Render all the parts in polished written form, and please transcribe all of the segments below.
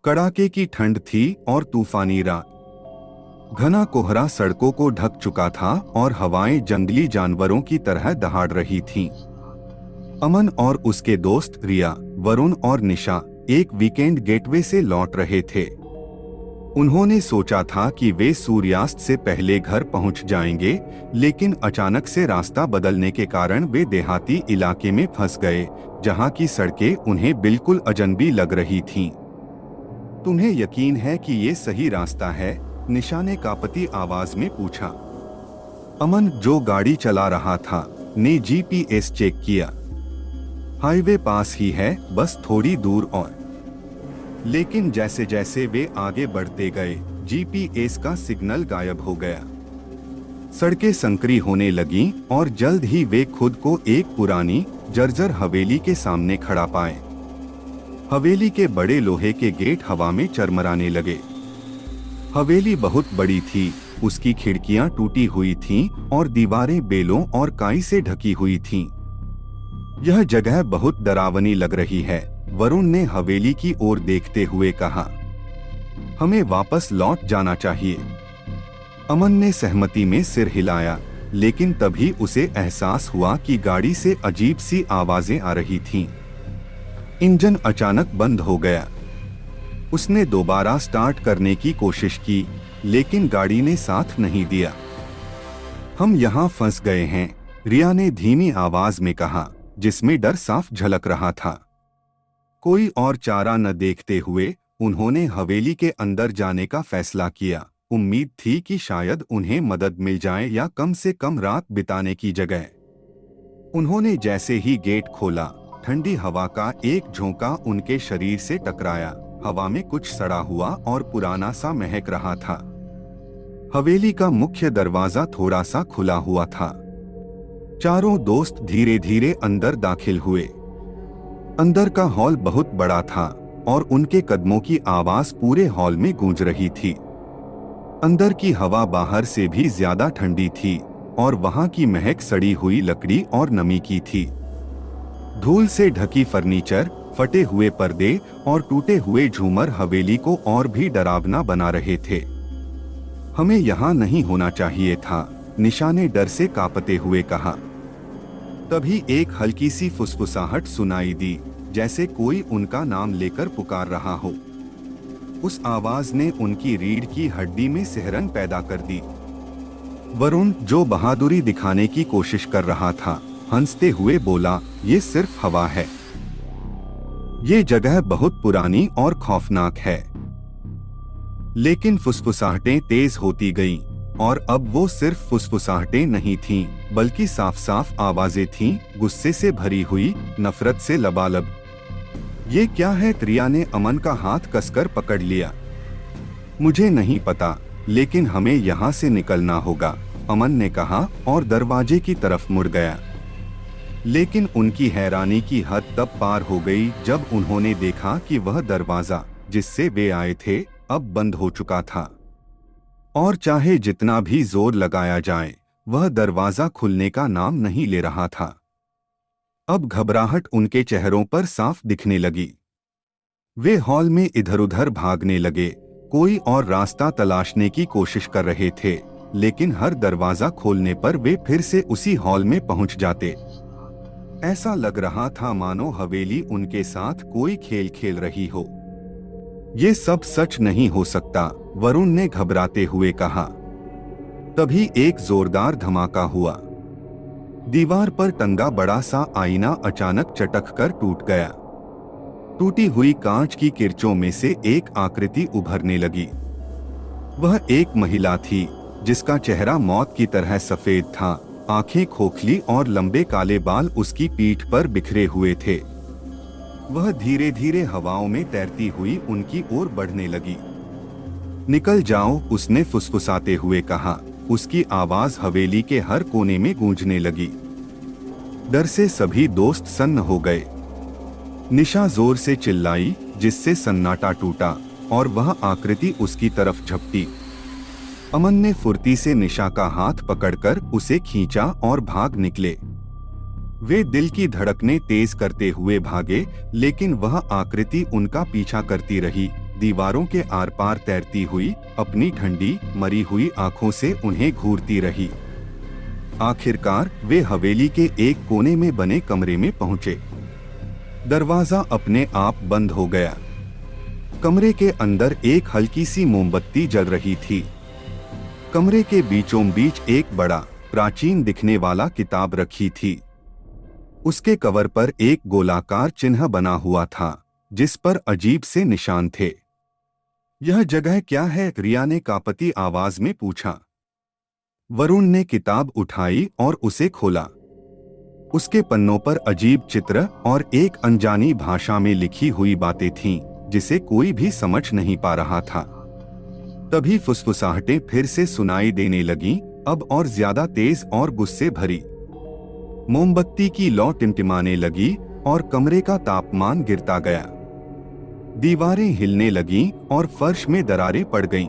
कड़ाके की ठंड थी और तूफानी रात। घना कोहरा सड़कों को ढक चुका था और हवाएं जंगली जानवरों की तरह दहाड़ रही थीं। अमन और उसके दोस्त रिया, वरुण और निशा एक वीकेंड गेटवे से लौट रहे थे। उन्होंने सोचा था कि वे सूर्यास्त से पहले घर पहुंच जाएंगे, लेकिन अचानक से रास्ता बदलने के कारण वे देहाती इलाके में फंस गए, जहां की सड़कें उन्हें बिल्कुल अजनबी लग रही थीं। तुम्हें यकीन है कि ये सही रास्ता है? निशा ने कांपती आवाज में पूछा। अमन, जो गाड़ी चला रहा था, ने जीपीएस चेक किया। हाईवे पास ही है, बस थोड़ी दूर और। लेकिन जैसे जैसे वे आगे बढ़ते गए, जीपीएस का सिग्नल गायब हो गया। सड़कें संकरी होने लगीं और जल्द ही वे खुद को एक पुरानी जर्जर हवेली के सामने खड़ा पाए। हवेली के बड़े लोहे के गेट हवा में चरमराने लगे। हवेली बहुत बड़ी थी, उसकी खिड़कियां टूटी हुई थीं और दीवारें बेलों और काई से ढकी हुई थीं। यह जगह बहुत डरावनी लग रही है, वरुण ने हवेली की ओर देखते हुए कहा। हमें वापस लौट जाना चाहिए। अमन ने सहमति में सिर हिलाया, लेकिन तभी उसे एहसास हुआ कि गाड़ी से अजीब सी आवाजें आ रही थीं। इंजन अचानक बंद हो गया। उसने दोबारा स्टार्ट करने की कोशिश की, लेकिन गाड़ी ने साथ नहीं दिया। हम यहाँ फंस गए हैं, रिया ने धीमी आवाज में कहा, जिसमें डर साफ झलक रहा था। कोई और चारा न देखते हुए उन्होंने हवेली के अंदर जाने का फैसला किया। उम्मीद थी कि शायद उन्हें मदद मिल जाए या कम से कम रात बिताने की जगह। उन्होंने जैसे ही गेट खोला, ठंडी हवा का एक झोंका उनके शरीर से टकराया। हवा में कुछ सड़ा हुआ और पुराना सा महक रहा था। हवेली का मुख्य दरवाजा थोड़ा सा खुला हुआ था। चारों दोस्त धीरे धीरे अंदर दाखिल हुए। अंदर का हॉल बहुत बड़ा था और उनके कदमों की आवाज पूरे हॉल में गूंज रही थी। अंदर की हवा बाहर से भी ज्यादा ठंडी थी और वहां की महक सड़ी हुई लकड़ी और नमी की थी। धूल से ढकी फर्नीचर, फटे हुए पर्दे और टूटे हुए झूमर हवेली को और भी डरावना बना रहे थे। हमें यहाँ नहीं होना चाहिए था, निशा ने डर से कांपते हुए कहा। तभी एक हल्की सी फुसफुसाहट सुनाई दी, जैसे कोई उनका नाम लेकर पुकार रहा हो। उस आवाज ने उनकी रीढ़ की हड्डी में सिहरन पैदा कर दी। वरुण, जो बहादुरी दिखाने की कोशिश कर रहा था, हंसते हुए बोला, ये सिर्फ हवा है। ये जगह बहुत पुरानी और खौफनाक है। लेकिन फुसफुसाहटें तेज होती गईं, और अब वो सिर्फ फुसफुसाहटें नहीं थीं, बल्कि साफ साफ आवाजें थीं, गुस्से से भरी हुई, नफरत से लबालब। ये क्या है? रिया ने अमन का हाथ कसकर पकड़ लिया। मुझे नहीं पता, लेकिन हमें यहाँ से निकलना होगा, अमन ने कहा और दरवाजे की तरफ मुड़ गया। लेकिन उनकी हैरानी की हद तब पार हो गई जब उन्होंने देखा कि वह दरवाजा जिससे वे आए थे अब बंद हो चुका था, और चाहे जितना भी जोर लगाया जाए, वह दरवाजा खुलने का नाम नहीं ले रहा था। अब घबराहट उनके चेहरों पर साफ दिखने लगी। वे हॉल में इधर उधर भागने लगे, कोई और रास्ता तलाशने की कोशिश कर रहे थे, लेकिन हर दरवाजा खोलने पर वे फिर से उसी हॉल में पहुंच जाते। ऐसा लग रहा था मानो हवेली उनके साथ कोई खेल खेल रही हो। ये सब सच नहीं हो सकता, वरुण ने घबराते हुए कहा। तभी एक जोरदार धमाका हुआ। दीवार पर टंगा बड़ा सा आईना अचानक चटक कर टूट गया। टूटी हुई कांच की किरचों में से एक आकृति उभरने लगी। वह एक महिला थी, जिसका चेहरा मौत की तरह सफेद था, आंखें खोखली और लंबे काले बाल उसकी पीठ पर बिखरे हुए थे। वह धीरे धीरे हवाओं में तैरती हुई उनकी ओर बढ़ने लगी। निकल जाओ, उसने फुसफुसाते हुए कहा। उसकी आवाज हवेली के हर कोने में गूंजने लगी। डर से सभी दोस्त सन्न हो गए। निशा जोर से चिल्लाई, जिससे सन्नाटा टूटा और वह आकृति उसकी तरफ झपटी। अमन ने फुर्ती से निशा का हाथ पकड़कर उसे खींचा और भाग निकले। वे दिल की धड़कनें तेज करते हुए भागे, लेकिन वह आकृति उनका पीछा करती रही, दीवारों के आर पार तैरती हुई अपनी ठंडी मरी हुई आंखों से उन्हें घूरती रही। आखिरकार वे हवेली के एक कोने में बने कमरे में पहुंचे। दरवाजा अपने आप बंद हो गया। कमरे के अंदर एक हल्की सी मोमबत्ती जल रही थी। कमरे के बीचों बीच एक बड़ा प्राचीन दिखने वाला किताब रखी थी। उसके कवर पर एक गोलाकार चिन्ह बना हुआ था जिस पर अजीब से निशान थे। यह जगह क्या है? रिया ने कांपती आवाज में पूछा। वरुण ने किताब उठाई और उसे खोला। उसके पन्नों पर अजीब चित्र और एक अनजानी भाषा में लिखी हुई बातें थीं जिसे कोई भी समझ नहीं पा रहा था। तभी फुसफुसाहटें फिर से सुनाई देने लगीं, अब और ज्यादा तेज और गुस्से भरी। मोमबत्ती की लौ टिमटिमाने लगी और कमरे का तापमान गिरता गया। दीवारें हिलने लगीं और फर्श में दरारें पड़ गईं।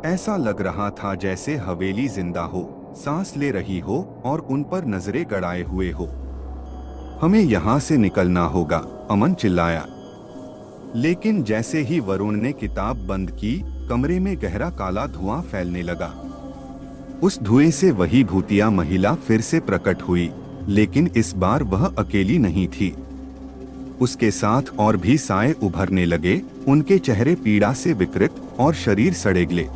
ऐसा लग रहा था जैसे हवेली जिंदा हो, सांस ले रही हो और उन पर नजरें गड़ाए हुए हो। हमें यहाँ से निकलना होगा, अमन चिल्लाया। लेकिन जैसे ही वरुण ने किताब बंद की, कमरे में गहरा काला धुआं फैलने लगा। उस धुएं से वही भूतिया महिला फिर से प्रकट हुई, लेकिन इस बार वह अकेली नहीं थी। उसके साथ और भी साए उभरने लगे, उनके चेहरे पीड़ा से विकृत और शरीर सड़ेगले।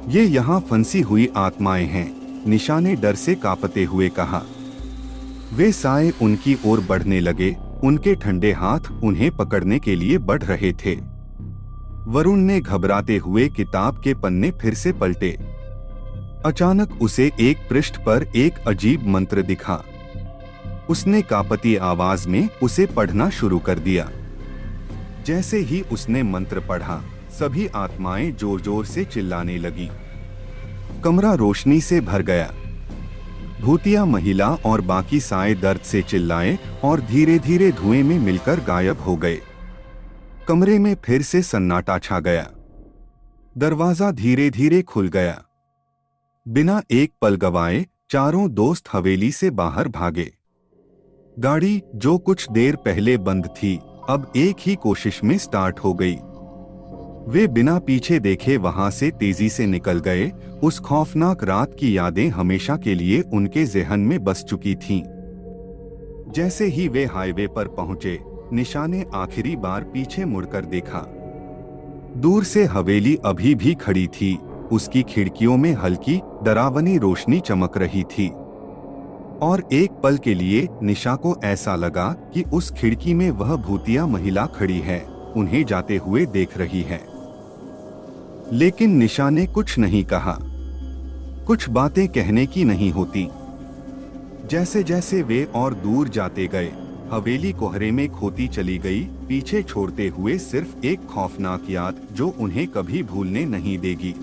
ये यहाँ फंसी हुई आत्माएं हैं, निशा ने डर से कांपते हुए कहा। वे साए उनकी ओर बढ़ने लगे, उनके ठंडे हाथ उन्हें पकड़ने के लिए बढ़ रहे थे। वरुण ने घबराते हुए किताब के पन्ने फिर से पलटे। अचानक उसे एक पृष्ठ पर एक अजीब मंत्र दिखा। उसने कांपती आवाज में उसे पढ़ना शुरू कर दिया। जैसे ही उसने मंत्र पढ़ा, सभी आत्माएं जोर जोर से चिल्लाने लगीं। कमरा रोशनी से भर गया। भूतिया महिला और बाकी साए दर्द से चिल्लाए और धीरे धीरे धुएं में मिलकर गायब हो गए। कमरे में फिर से सन्नाटा छा गया। दरवाजा धीरे धीरे खुल गया। बिना एक पल गवाए चारों दोस्त हवेली से बाहर भागे। गाड़ी जो कुछ देर पहले बंद थी, अब एक ही कोशिश में स्टार्ट हो गई। वे बिना पीछे देखे वहां से तेजी से निकल गए। उस खौफनाक रात की यादें हमेशा के लिए उनके ज़हन में बस चुकी थीं। जैसे ही वे हाईवे पर पहुंचे, निशा ने आखिरी बार पीछे मुड़कर देखा। दूर से हवेली अभी भी खड़ी थी। उसकी खिड़कियों में हल्की डरावनी रोशनी चमक रही थी और एक पल के लिए निशा को ऐसा लगा कि उस खिड़की में वह भूतिया महिला खड़ी है, उन्हें जाते हुए देख रही है। लेकिन निशा ने कुछ नहीं कहा। कुछ बातें कहने की नहीं होती। जैसे जैसे वे और दूर जाते गए, हवेली कोहरे में खोती चली गई, पीछे छोड़ते हुए सिर्फ एक खौफनाक याद जो उन्हें कभी भूलने नहीं देगी।